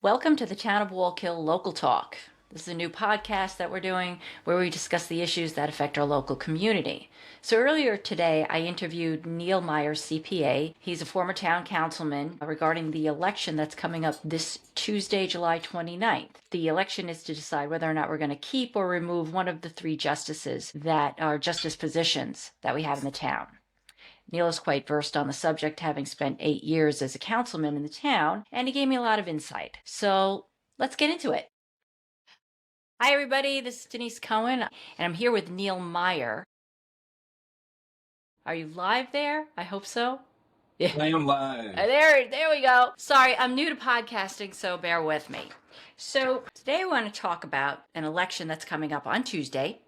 Welcome to the Town of Wallkill Local Talk. This is a new podcast that we're doing where we discuss the issues that affect our local community. So earlier today, I interviewed Neil Meyer, CPA. He's a former town councilman regarding the election that's coming up this Tuesday, July 29th. The election is to decide whether or not we're going to keep or remove one of the three justices that are justice positions that we have in the town. Neil is quite versed on the subject, having spent 8 years as a councilman in the town, and he gave me a lot of insight. So let's get into it. Hi, everybody. This is Denise Cohen, and I'm here with Neil Meyer. Are you live there? I hope so. Yeah. I am live. There we go. Sorry, I'm new to podcasting, so bear with me. So today I want to talk about an election that's coming up on Tuesday.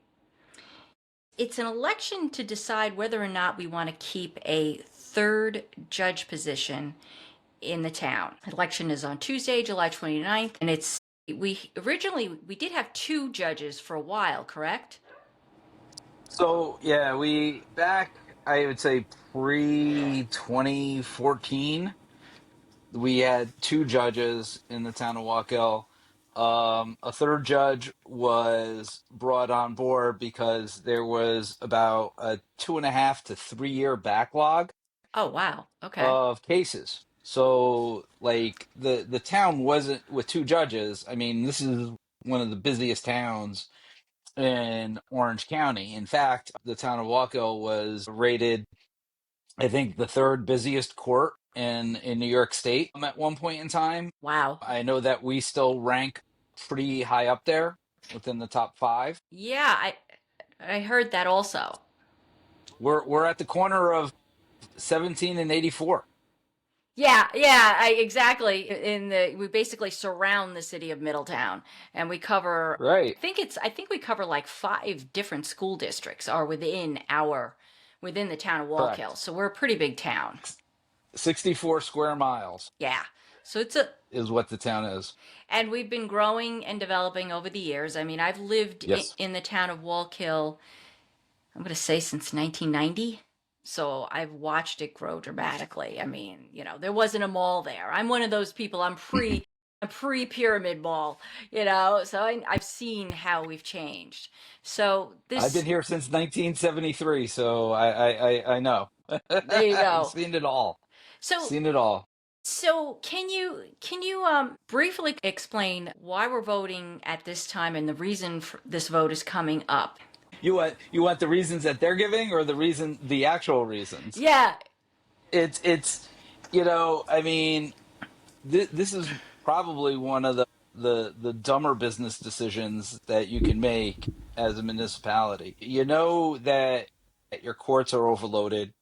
It's an election to decide whether or not we want to keep a third judge position in the town. Election is on Tuesday, July 29th, and we did have two judges for a while, correct? So, yeah, I would say pre-2014, we had two judges in the town of Wallkill. A third judge was brought on board because there was about a 2.5 to 3 year backlog. Oh, wow. Okay. Of cases. So, like, the town wasn't with two judges. I mean, this is one of the busiest towns in Orange County. In fact, the town of Wallkill was rated, I think, the third busiest court in New York State at one point in time. Wow. I know that we still rank pretty high up there within the top 5. Yeah, I heard that also. We're at the corner of 17 and 84. Yeah, exactly. We basically surround the city of Middletown, and we cover. Right. I think we cover like 5 different school districts are within the town of Wallkill. Correct. So we're a pretty big town. 64 square miles. Yeah. So is what the town is. And we've been growing and developing over the years. I mean, I've lived Yes. in the town of Wallkill, I'm going to say since 1990. So I've watched it grow dramatically. I mean, there wasn't a mall there. I'm one of those people. I'm a pre-pyramid mall, so I've seen how we've changed. So I've been here since 1973, so I know. There you go. I've seen it all. So Seen it all. So can you briefly explain why we're voting at this time and the reason for this vote is coming up? You want the reasons that they're giving, or the actual reasons? Yeah. It's I mean, this is probably one of the dumber business decisions that you can make as a municipality. You know that your courts are overloaded.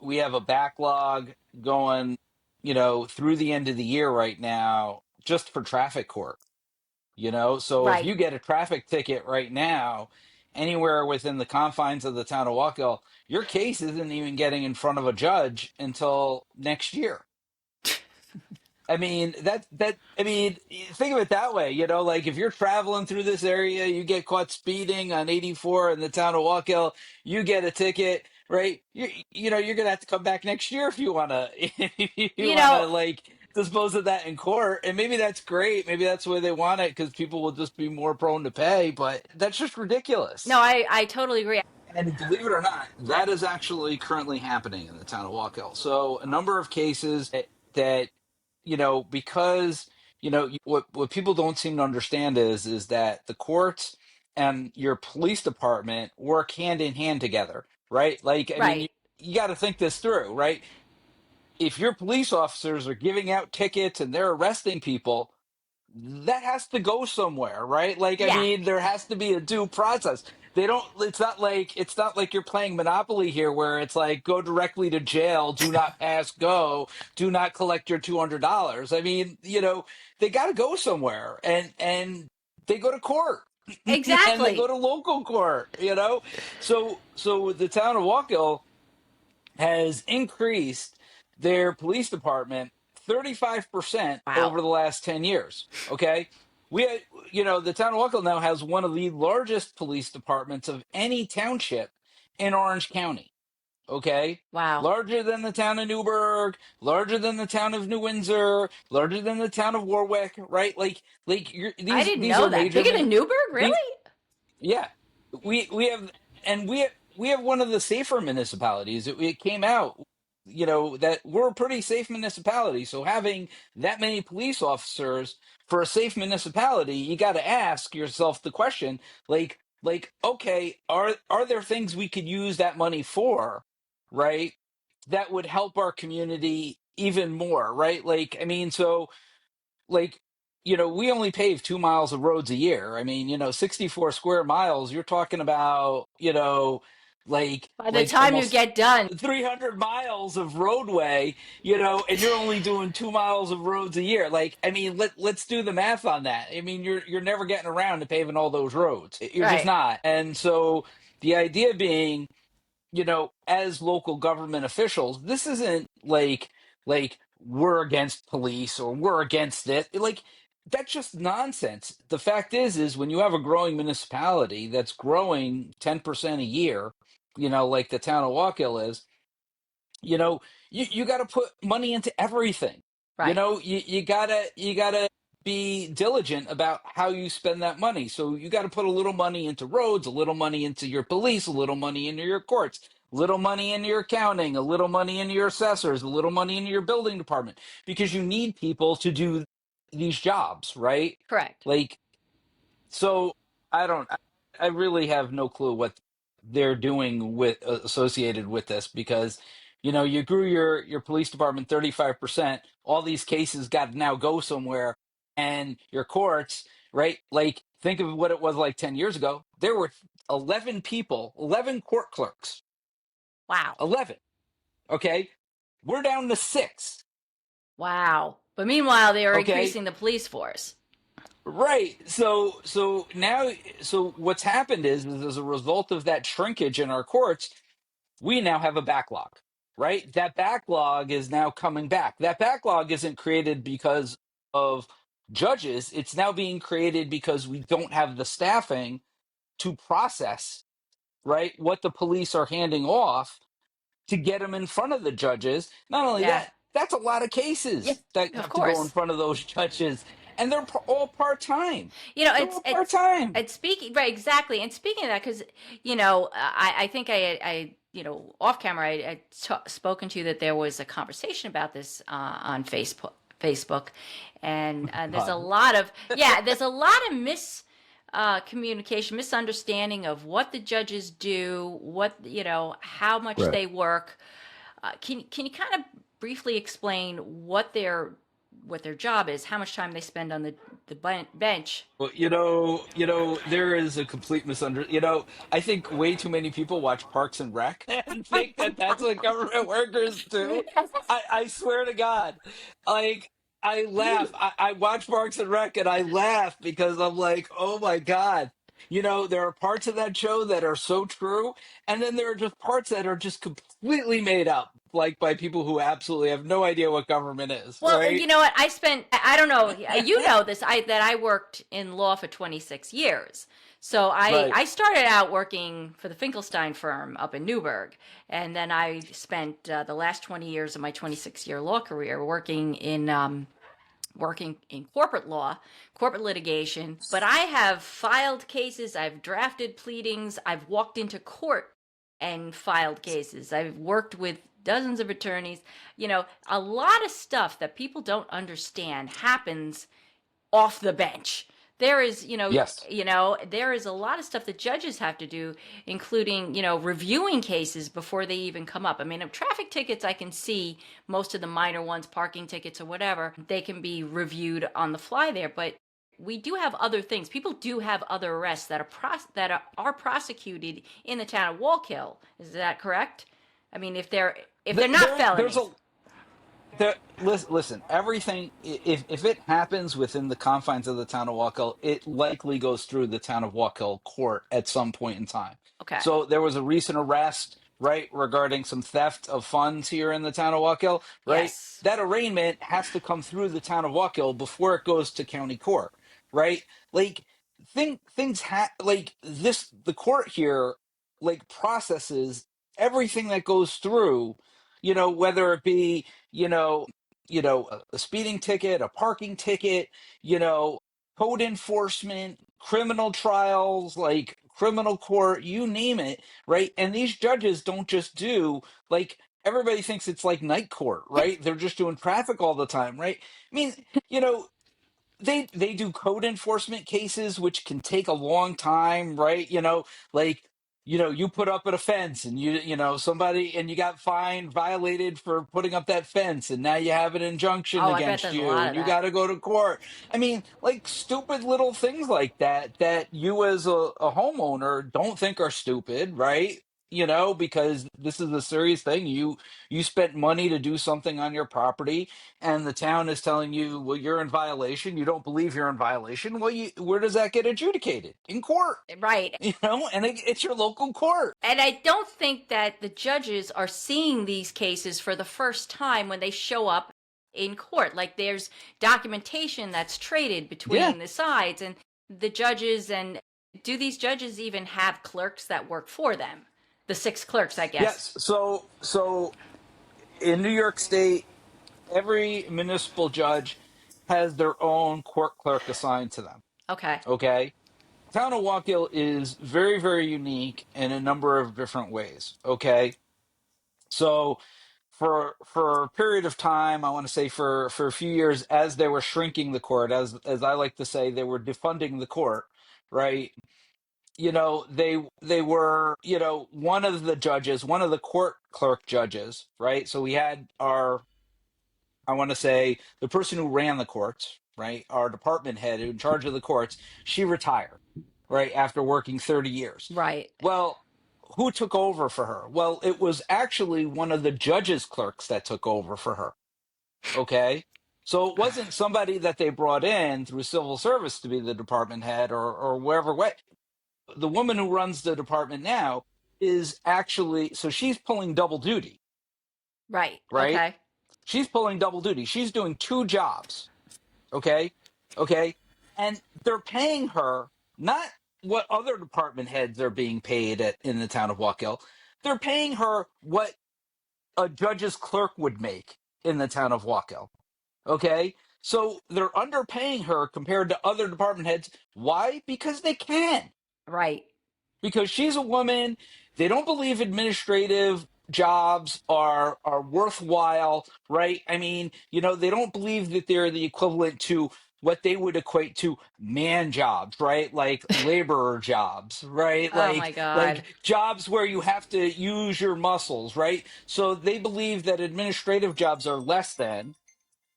We have a backlog going, through the end of the year right now, just for traffic court. So if Right. you get a traffic ticket right now, anywhere within the confines of the town of Wallkill, your case isn't even getting in front of a judge until next year. I mean, think of it that way, like if you're traveling through this area, you get caught speeding on 84 in the town of Wallkill, you get a ticket, right? You're going to have to come back next year if you want to, like dispose of that in court. And maybe that's great. Maybe that's the way they want it because people will just be more prone to pay, but that's just ridiculous. No, I totally agree. And believe it or not, that is actually currently happening in the town of Wallkill. So a number of cases that because what people don't seem to understand is that the courts and your police department work hand in hand together, right? Like, I mean, you got to think this through, right? If your police officers are giving out tickets and they're arresting people, that has to go somewhere, right? Like, I mean, there has to be a due process. It's not like you're playing Monopoly here where it's like, go directly to jail, do not pass go, do not collect your $200. I mean, they got to go somewhere and they go to court. Exactly. And they go to local court, So the town of Wallkill has increased their police department 35% over the last 10 years. Okay. The town of Wallkill now has one of the largest police departments of any township in Orange County. Okay, Wow. larger than the town of Newburgh, larger than the town of New Windsor, larger than the town of Warwick, right? I These didn't these know are that. major Bigger than Newburgh, these really? yeah, we have and we have one of the safer municipalities. It came out, that we're a pretty safe municipality. So having that many police officers for a safe municipality, you got to ask yourself the question, okay, are there things we could use that money for, right? That would help our community even more, right? Like we only pave 2 miles of roads a year. I mean, 64 square miles, you're talking about, By the like time you almost get done, 300 miles of roadway, and you're only doing 2 miles of roads a year. Like, I mean, let's do the math on that. I mean, you're never getting around to paving all those roads. You're just right, not. And so the idea being, as local government officials, this isn't like we're against police or we're against it. Like, that's just nonsense. The fact is when you have a growing municipality that's growing 10% a year, like the town of Wallkill is, you know you got to put money into everything. right, You gotta be diligent about how you spend that money. So you got to put a little money into roads, a little money into your police, a little money into your courts, a little money into your accounting, a little money into your assessors, a little money into your building department, because you need people to do these jobs, right? correct. Like, so I don't. I really have no clue what they're doing with associated with this, because you grew your police department 35%. All these cases got to now go somewhere, and your courts, right? Like, think of what it was like 10 years ago. There were 11 people, 11 court clerks, Wow, 11. Okay, we're down to six. wow. But meanwhile, they are Okay, increasing the police force. right. So what's happened is as a result of that shrinkage in our courts, we now have a backlog, right? That backlog is now coming back. That backlog isn't created because of judges. It's now being created because we don't have the staffing to process, right, what the police are handing off to get them in front of the judges. Not only Yeah, that, that's a lot of yeah, cases that of have to go in course. front of those judges, and they're all part time. You know, They're it's all part it's time. it's speaking right exactly. And speaking of that, because I think I off camera spoken to you that there was a conversation about this on Facebook, and there's a God. lot of there's a lot of communication, misunderstanding of what the judges do, what how much Right. they work. Can you kind of briefly explain what their job is, how much time they spend on the bench? Well, there is a complete misunderstanding. I think way too many people watch Parks and Rec and think that that's what government workers do. I swear to God, like, I laugh. I watch Parks and Rec and I laugh because I'm like, oh my God. There are parts of that show that are so true, and then there are just parts that are just completely made up, like by people who absolutely have no idea what government is, Well, right? you know what? I don't know, you know this, that I worked in law for 26 years. So Right. I started out working for the Finkelstein firm up in Newburgh. And then I spent the last 20 years of my 26-year law career working in corporate law, corporate litigation, but I have filed cases, I've drafted pleadings, I've walked into court and filed cases. I've worked with dozens of attorneys. A lot of stuff that people don't understand happens off the bench. There is, Yes. there is a lot of stuff that judges have to do, including, reviewing cases before they even come up. I mean, traffic tickets, I can see most of the minor ones, parking tickets or whatever, they can be reviewed on the fly there. But we do have other things. People do have other arrests that are prosecuted in the town of Wallkill. Is that correct? I mean, if they're not There's felonies. listen, everything, if it happens within the confines of the town of Wallkill, it likely goes through the town of Wallkill court at some point in time. Okay. So there was a recent arrest, right, regarding some theft of funds here in the town of Wallkill, right? Yes. That arraignment has to come through the town of Wallkill before it goes to county court, right? Like, things like this, the court here, like, processes everything that goes through, whether it be, a speeding ticket, a parking ticket, you know, code enforcement, criminal trials, like criminal court, you name it, right? And these judges don't just do like everybody thinks it's like night court, right? They're just doing traffic all the time, right? I mean, you know, they do code enforcement cases which can take a long time, right? Like, you put up a fence and somebody, and you got fined, violated for putting up that fence, and now you have an injunction Oh, I bet against there's a you lot and of you that. got to go to court. I mean, like stupid little things like that you as a homeowner don't think are stupid, right? Because this is a serious thing. You spent money to do something on your property, and the town is telling you, well, you're in violation. You don't believe you're in violation. Well, where does that get adjudicated? In court. Right. And it's your local court. And I don't think that the judges are seeing these cases for the first time when they show up in court. Like there's documentation that's traded Yeah. between the sides and the judges. And do these judges even have clerks that work for them? The six clerks, I guess. Yes. So in New York State, every municipal judge has their own court clerk assigned to them. Okay. Okay. Town of Wallkill is very, very unique in a number of different ways. Okay. So for a period of time, I want to say for a few years, as they were shrinking the court, as I like to say, they were defunding the court, right? They were, one of the judges, one of the court clerk judges, right? So we had our, I want to say, the person who ran the courts, right? Our department head in charge of the courts, she retired, right, after working 30 years. Right. Well, who took over for her? Well, it was actually one of the judge's clerks that took over for her. Okay. So it wasn't somebody that they brought in through civil service to be the department head or wherever way. The woman who runs the department now is actually, so she's pulling double duty, Right. right? Okay. She's pulling double duty. She's doing two jobs. Okay. Okay. And they're paying her not what other department heads are being paid in the town of Wallkill. They're paying her what a judge's clerk would make in the town of Wallkill. Okay. So they're underpaying her compared to other department heads. Why? Because they can. Right. Because she's a woman. They don't believe administrative jobs are worthwhile, right? I mean, they don't believe that they're the equivalent to what they would equate to man jobs, right? Like laborer jobs, right? Oh Like my God. like jobs where you have to use your muscles, right? So they believe that administrative jobs are less than,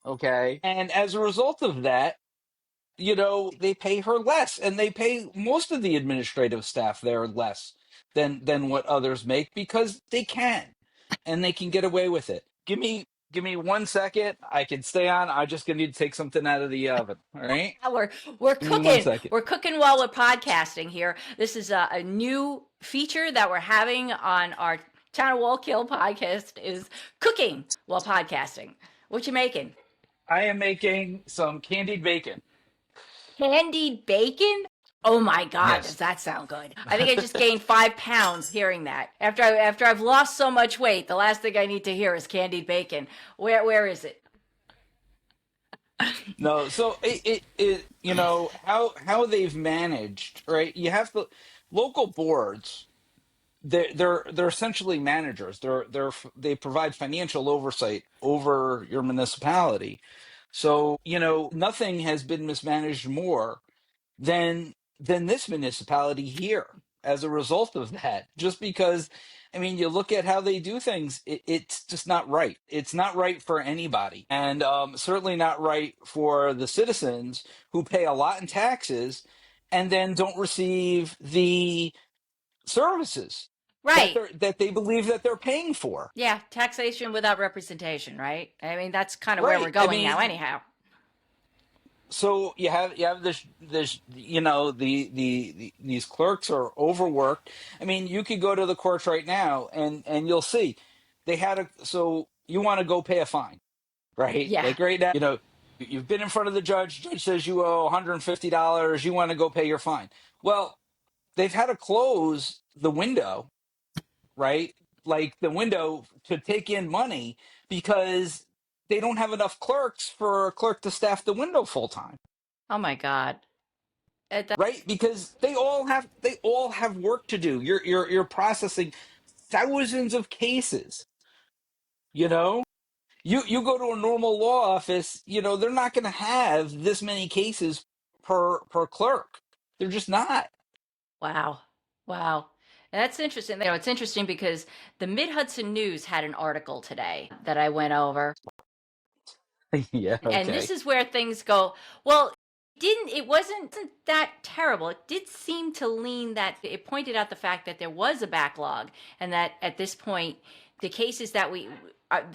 okay? And as a result of that, they pay her less, and they pay most of the administrative staff there less than what others make because they can, and they can get away with it. Give me 1 second. I can stay on. I just gonna need to take something out of the oven. All right. We're Give me one cooking. second. We're cooking while we're podcasting here. This is a new feature that we're having on our Town of Wallkill podcast is cooking while podcasting. What you making? I am making some candied bacon. Candied bacon? Oh my God, does Yes. that sound good? I think I just gained 5 pounds hearing that. After I've lost so much weight, the last thing I need to hear is candied bacon. Where is it? No, so it how they've managed, right? You have the local boards. They're essentially managers. They provide financial oversight over your municipality. So, nothing has been mismanaged more than this municipality here as a result of that. Just because, I mean, you look at how they do things, it's just not right. It's not right for anybody, and certainly not right for the citizens who pay a lot in taxes and then don't receive the services Right. that they believe that they're paying for. Yeah, taxation without representation, right? I mean, that's kind of where we're Right. I going now, mean, anyhow. so you have this these clerks are overworked. I mean, you could go to the courts right now and you'll see they had a so you want to go pay a fine, right? Yeah. Like right now, you've been in front of the judge says you owe $150, you want to go pay your fine. Well, they've had to close the window, right? like the window to take in money because they don't have enough clerks for a clerk to staff the window full time, Oh my God. That, right? Because they all have work to do. You're processing thousands of cases, you know? You go to a normal law office, they're not going to have this many cases per clerk. They're just not. wow. Wow. That's interesting. It's interesting because the Mid Hudson News had an article today that I went over. Yeah, And okay. this is where things go. Well, it wasn't that terrible. It did seem to lean that it pointed out the fact that there was a backlog and that at this point the cases that we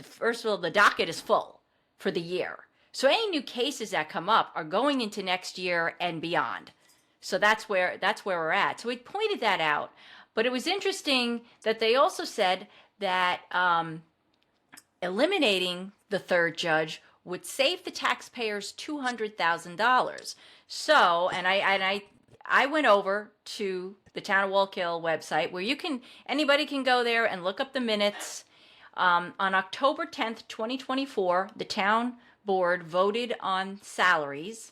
first of all the docket is full for the year. So any new cases that come up are going into next year and beyond. So that's where we're at. So we pointed that out, but it was interesting that they also said that eliminating the third judge would save the taxpayers $200,000. So, I went over to the Town of Wallkill website where anybody can go there and look up the minutes. On October 10th, 2024, the town board voted on salaries,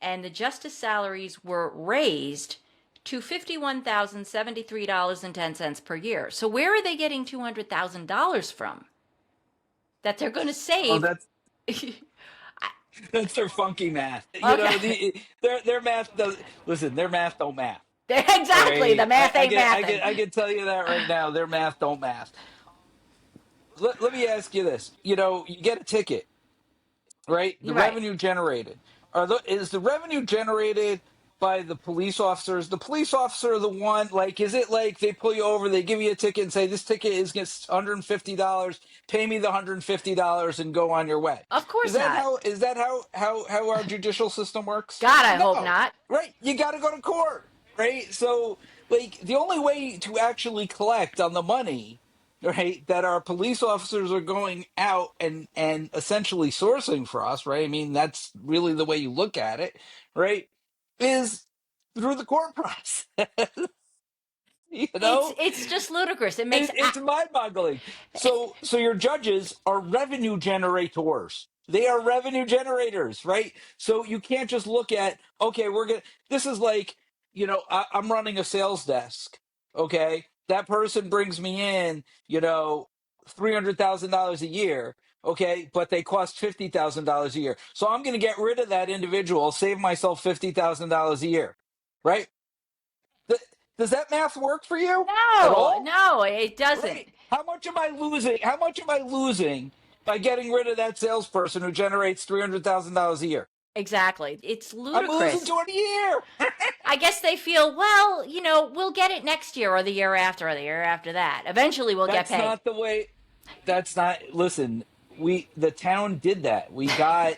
and the justice salaries were raised to $51,073.10 per year. So where are they getting $200,000 from that they're going to Oh, save? that's their funky math. Okay. Their math does listen. Their math don't math. All Exactly. The right, math I ain't can I mathing. can I can tell you that right now. Their math don't math. Let me ask you this. You get a ticket, right? The You're right. revenue generated is the revenue generated by the police officers? The police officer the one, like, is it like they pull you over, they give you a ticket and say this ticket is $150, pay me the $150 and go on your way? Of Is course that not. how our judicial system works? God, I hope No, not. right? You got to go to court, right? So, like, the only way to actually collect on the money, right, that our police officers are going out and essentially sourcing for us, right? I mean, that's really the way you look at it, right? Is through the court process, you It's know? it's just ludicrous. It makes It's mind-boggling. So your judges are revenue generators. They are revenue generators, right? So you can't just look at, okay, we're gonna. This is like, I'm running a sales desk. Okay, that person brings me in, $300,000 a year. Okay, but they cost $50,000 a year. So I'm going to get rid of that individual, save myself $50,000 a year, right? Th- Does that math work for you at no, all? no, it doesn't. Right. How much am I losing? How much am I losing by getting rid of that salesperson who generates $300,000 a year? Exactly. It's I'm losing ludicrous. 20 a year. I guess they feel, well, we'll get it next year or the year after or the year after that. Eventually we'll get That's paid. not the way. That's not. Listen, the town did that. We got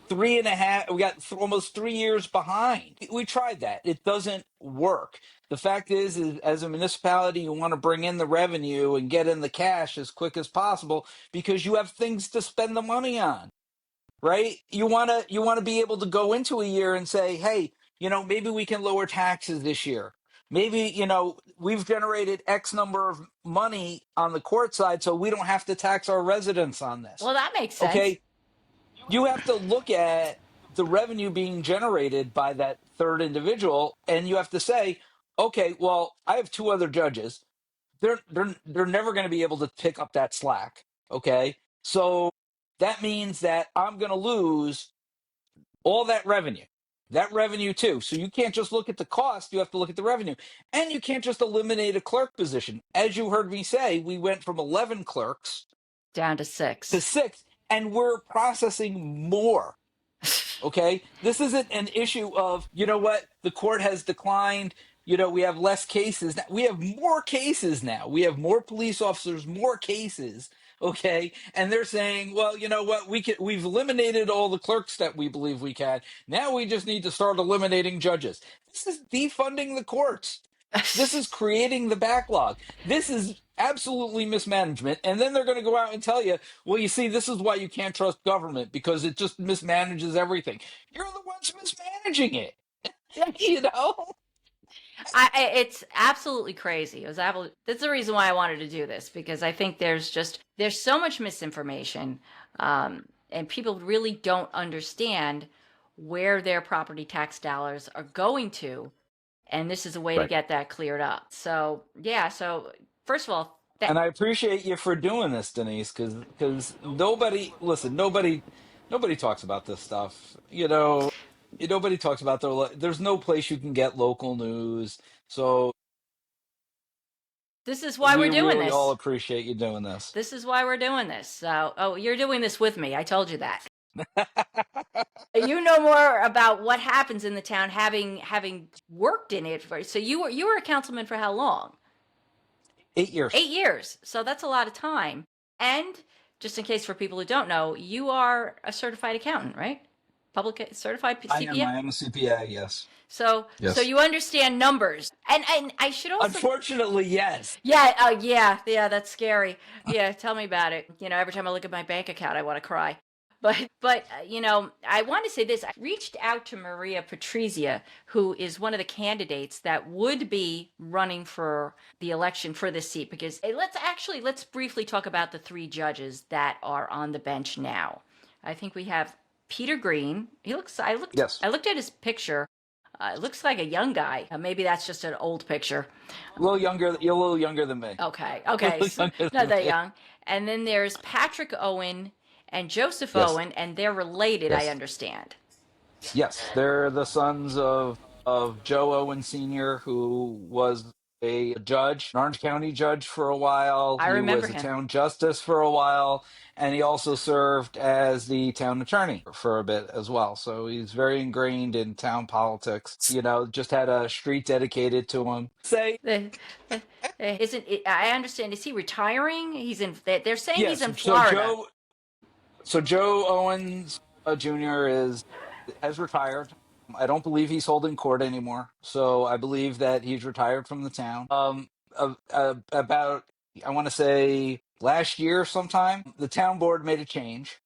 three and a half. We got almost 3 years behind. We tried that. It doesn't work. The fact is, as a municipality, you want to bring in the revenue and get in the cash as quick as possible because you have things to spend the money on, right? You want to be able to go into a year and say, hey, maybe we can lower taxes this year. Maybe, we've generated X number of money on the court side, so we don't have to tax our residents on this. Well, that makes sense. Okay, you have to look at the revenue being generated by that third individual, and you have to say, okay, well, I have two other judges. They're never going to be able to pick up that slack. Okay, so that means that I'm going to lose all that revenue too. So you can't just look at the cost, you have to look at the revenue. And you can't just eliminate a clerk position. As you heard me say, we went from 11 clerks Down to to 6. 6, and we're processing more. Okay, this isn't an issue of, what, the court has declined, we have less cases now. We have more cases now. We have more police officers, more cases. Okay, and they're saying, well, you know what, we've eliminated all the clerks that we believe we can. Now we just need to start eliminating judges. This is defunding the courts. This is creating the backlog. This is absolutely mismanagement. And then they're going to go out and tell you, well, you see, this is why you can't trust government because it just mismanages everything. You're the ones mismanaging it, you know? It's absolutely crazy. That's the reason why I wanted to do this because I think there's so much misinformation, and people really don't understand where their property tax dollars are going to, and this is a way to Right. get that cleared up. So yeah. So first of all, that And I appreciate you for doing this, Denise, because nobody, listen, nobody talks about this stuff. Nobody talks about there's no place you can get local news. So this is why we we're doing really all this. appreciate you doing this. This is why we're doing this. So, oh, you're doing this with me. I told you that. You know more about what happens in the town having worked in it for, so you were a councilman for how long? 8 years. 8 years. So that's a lot of time. And just in case for people who don't know, you are a certified accountant, right? Public certified I am. CPA. I am a CPA. Yes. So Yes. you understand numbers. And I should also. Unfortunately, yes. Yeah, yeah, that's scary. Yeah, tell me about it. Every time I look at my bank account, I want to cry. But I want to say this. I reached out to Maria Patrizia, who is one of the candidates that would be running for the election for this seat, because let's briefly talk about the three judges that are on the bench now. I think we have Peter Green. Yes. I looked at his picture. It looks like a young guy. Maybe that's just an old picture. A little younger. You're a little younger than me. Okay, A okay, little so younger not than that me. young. And then there's Patrick Owen and Joseph Yes. Owen, and they're related, I Yes. understand. Yes, they're the sons of Joe Owen Sr., who was a judge, an Orange County judge for a while. I He remember was a him. town justice for a while, and he also served as the town attorney for a bit as well. So he's very ingrained in town politics. Just had a street dedicated to him. Say The, isn't it, I understand? Is he retiring? They're saying he's yes. in Florida. So Joe Owens Jr. has retired. I don't believe he's holding court anymore. So I believe that he's retired from the town. About I want to say last year sometime, the town board made a change.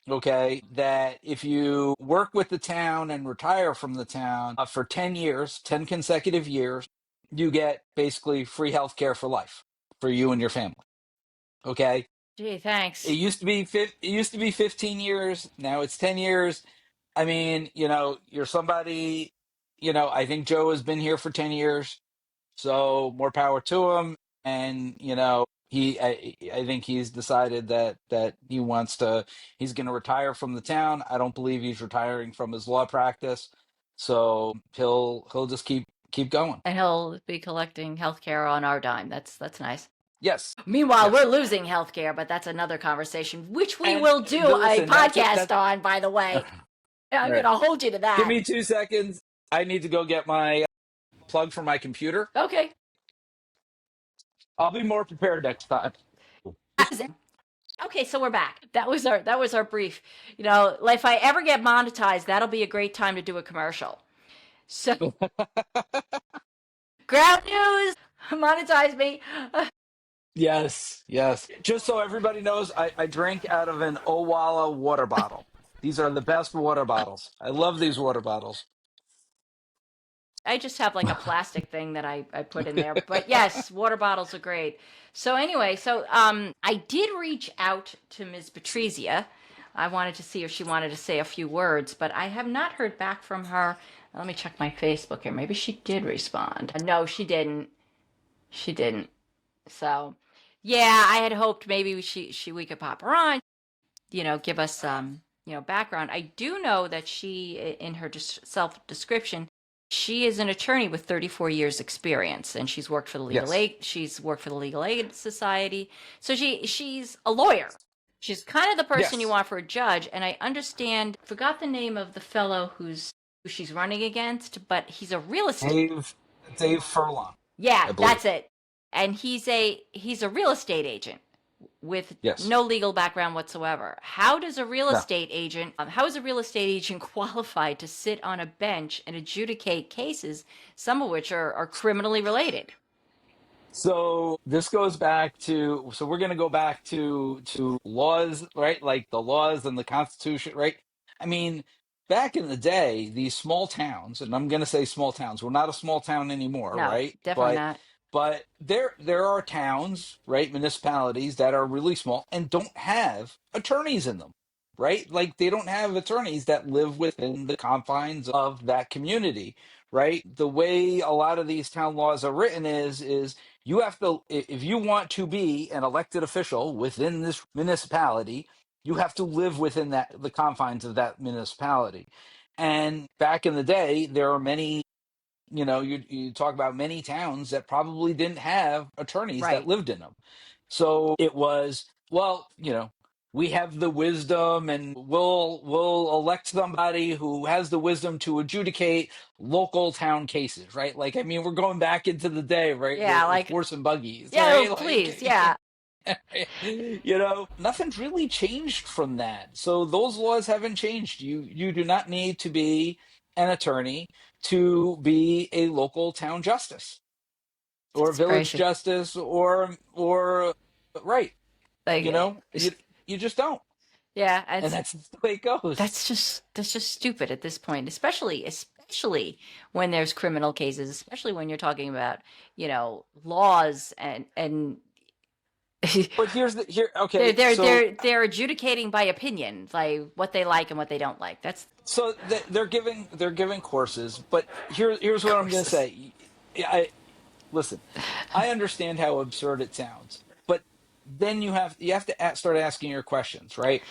Okay, that if you work with the town and retire from the town for 10 years, 10 consecutive years, you get basically free health care for life for you and your family. Okay, Gee, it thanks. used to be 15 years. Now it's 10 years. I mean, you're somebody, I think Joe has been here for 10 years. So more power to him. And, I think he's decided that he's going to retire from the town. I don't believe he's retiring from his law practice. So he'll just keep going. And he'll be collecting health care on our dime. That's nice. Yes. Meanwhile, we're Yes. losing health care, but that's another conversation, which we And will do a listen, podcast that's on, by the way. I'm all going right. to hold you to Give that. me 2 seconds. I need to go get my plug for my computer. Okay. I'll be more prepared next time. Okay, so we're back. That was our brief. If I ever get monetized, that'll be a great time to do a commercial. So, ground news, monetize me. Yes, yes. Just so everybody knows, I drink out of an Owala water bottle. These are the best water bottles. I love these water bottles. I just have like a plastic thing that I put in there. But yes, water bottles are great. So anyway, I did reach out to Ms. Patrizia. I wanted to see if she wanted to say a few words, but I have not heard back from her. Let me check my Facebook here. Maybe she did respond. No, she didn't. She didn't. So, yeah, I had hoped maybe we could pop her on, give us some, background. I do know that she, in her self description, she is an attorney with 34 years experience, and Yes. she's worked for the Legal Aid Society. So she's a lawyer. She's kind of the person you Yes. want for a judge, and I understand, forgot the name of the fellow who she's running against, but he's a real estate. Dave Furlong, Yeah, I believe. that's it. And he's a real estate agent with Yes. no legal background whatsoever. No. How is a real estate agent qualified to sit on a bench and adjudicate cases, some of which are criminally related? So this goes back to, so we're going to go back to laws, right? Like the laws and the Constitution, right? I mean, back in the day, these small towns, and I'm going to say small towns, we're not a small town anymore, No, right? definitely not. But there are towns, right, municipalities that are really small and don't have attorneys in them, right? Like they don't have attorneys that live within the confines of that community, right? The way a lot of these town laws are written is you have to, if you want to be an elected official within this municipality, you have to live within that the confines of that municipality. And back in the day, there are many, you talk about many towns that probably didn't have attorneys that Right. lived in them. So it was, well, we have the wisdom and we'll elect somebody who has the wisdom to adjudicate local town cases, right? Like, I mean, we're going back into the day, right, Yeah, with like, horse and buggies, yeah, oh, right? please, Like yeah. nothing's really changed from that. So those laws haven't changed. You do not need to be an attorney to be a local town justice or It's village crazy. justice or right. Like, You know, you just don't. yeah, And it's that's the way it goes. that's just stupid at this point, especially when there's criminal cases, especially when you're talking about, laws and But here's the here they're okay, they're so they're they're adjudicating by opinion, like what they like and what they don't like. That's they're giving courses, but here's what I'm going to courses. say. Listen, I understand how absurd it sounds, but then you have to start asking your questions, right?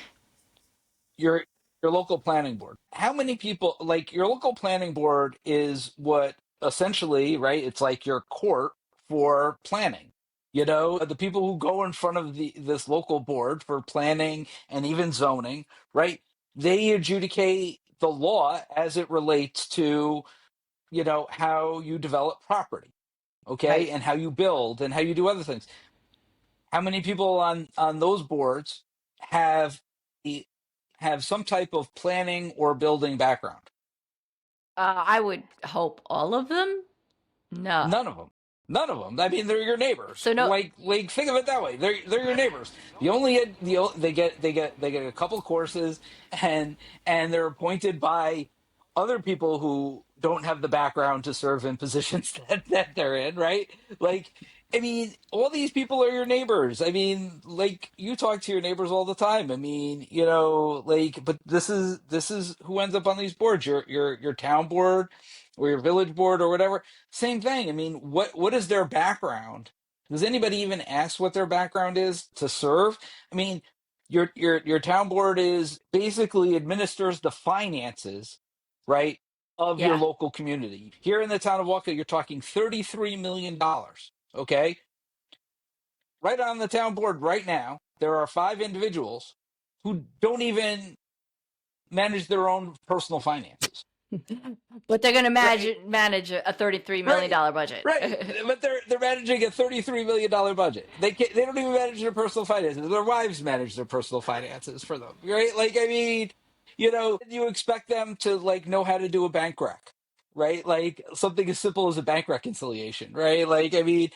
Your your local planning board. How many people, like, your local planning board is what essentially, right? It's like your court for planning. The people who go in front of this local board for planning and even zoning, right? They adjudicate the law as it relates to, how you develop property, okay, Right. and how you build and how you do other things. How many people on those boards have have some type of planning or building background? I would hope all of them. No. None of them. None of them. I mean, they're your neighbors. So no. Like think of it that way. They're your neighbors. They get a couple courses, and they're appointed by other people who don't have the background to serve in positions that they're in, right? Like, I mean, all these people are your neighbors. I mean, like, you talk to your neighbors all the time. I mean, like, but this is who ends up on these boards. Your town board or your village board or whatever. Same thing. I mean, what is their background? Does anybody even ask what their background is to serve? I mean, your town board is basically administers the finances, right, of your Yeah. local community. Here in the town of Wallkill, you're talking $33 million. Okay, right on the town board right now, there are 5 individuals who don't even manage their own personal finances. But they're going to Right, manage a $33 million right, budget. right. But they're managing a $33 million budget. They don't even manage their personal finances. Their wives manage their personal finances for them. Right? Like, I mean, you expect them to, like, know how to do a bank rec, right? Like something as simple as a bank reconciliation, right? Like, I mean,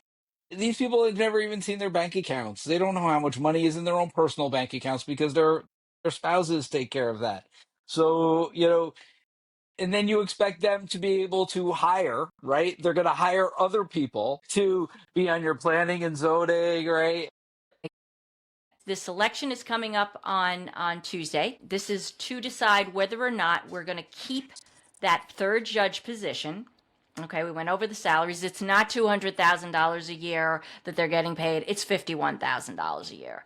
these people have never even seen their bank accounts. They don't know how much money is in their own personal bank accounts because their spouses take care of that. So, and then you expect them to be able to hire, right? They're going to hire other people to be on your planning and zoning, right? This election is coming up on Tuesday. This is to decide whether or not we're going to keep that third judge position. Okay, we went over the salaries. It's not $200,000 a year that they're getting paid. It's $51,000 a year.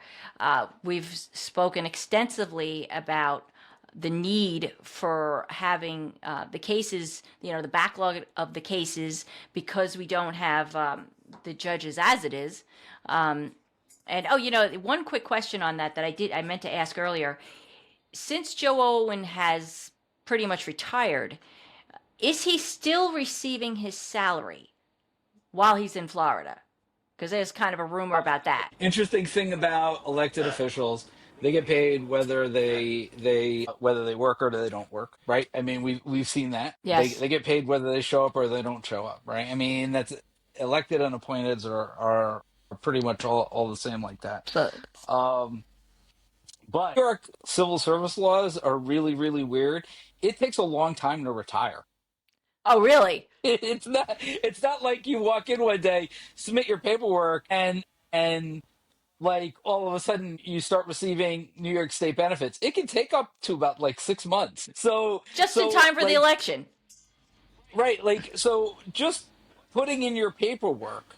We've spoken extensively about the need for having the cases, the backlog of the cases, because we don't have the judges as it is. And oh, one quick question on that I meant to ask earlier. Since Joe Owen has pretty much retired, is he still receiving his salary while he's in Florida? Because there's kind of a rumor about that. Interesting thing about elected officials, they get paid whether they work or they don't work, right? I mean, we've seen that. They Yes, they get paid whether they show up or they don't show up, right? I mean, that's elected and appointed are pretty much all the same like that. but Um, But New York civil service laws are really, really weird. It takes a long time to retire. Oh, really? It's not like you walk in one day, submit your paperwork, and like all of a sudden you start receiving New York State benefits. It can take up to about like 6 months. So Just in so time for the like election. right, like so just putting in your paperwork,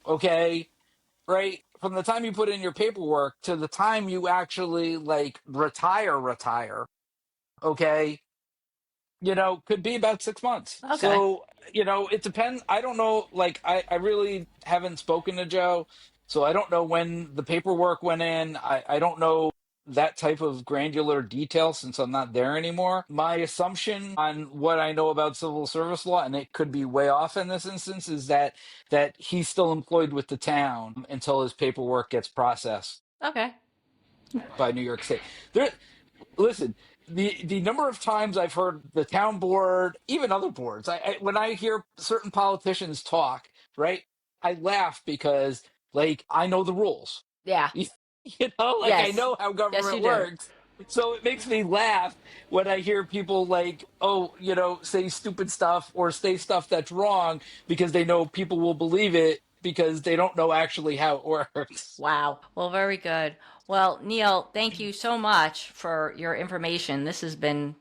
okay, right? From the time you put in your paperwork to the time you actually like retire, okay, could be about 6 months. Okay. So, it depends. I don't know. Like, I really haven't spoken to Joe, so I don't know when the paperwork went in. I don't know that type of granular detail since I'm not there anymore. My assumption on what I know about civil service law, and it could be way off in this instance, is that he's still employed with the town until his paperwork gets processed Okay. by New York State. There, listen, the number of times I've heard the town board, even other boards, when I hear certain politicians talk, right, I laugh because like I know the rules. Yeah. Like I Yes. know how Yes, you government do. works. So it makes me laugh when I hear people like, oh, say stupid stuff or say stuff that's wrong because they know people will believe it because they don't know actually how it works. Wow. Well, very good. Well, Neil, thank you so much for your information. This has been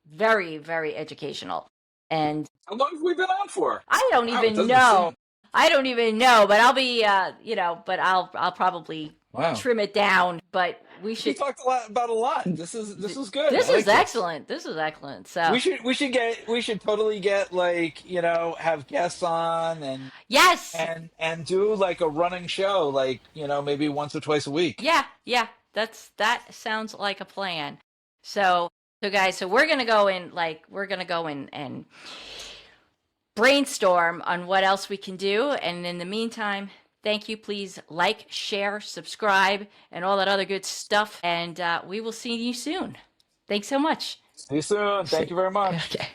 very, very educational. And How long have we been on for? I don't Wow, it even doesn't know. seem. I don't even know, but I'll be, but I'll probably Wow. trim it down. But we We should. talked about a lot. This is good. I This is like this. excellent. This is excellent. We So, should we should get we should totally get like, have guests on yes. and do like a running show like, maybe once or twice a week. Yeah. Yeah. That sounds like a plan. So, so guys, so we're gonna go in and brainstorm on what else we can do. And in the meantime, thank you. Please like, share, subscribe, and all that other good stuff. And we will see you soon. Thanks so much. See you soon. Thank you very much. Okay.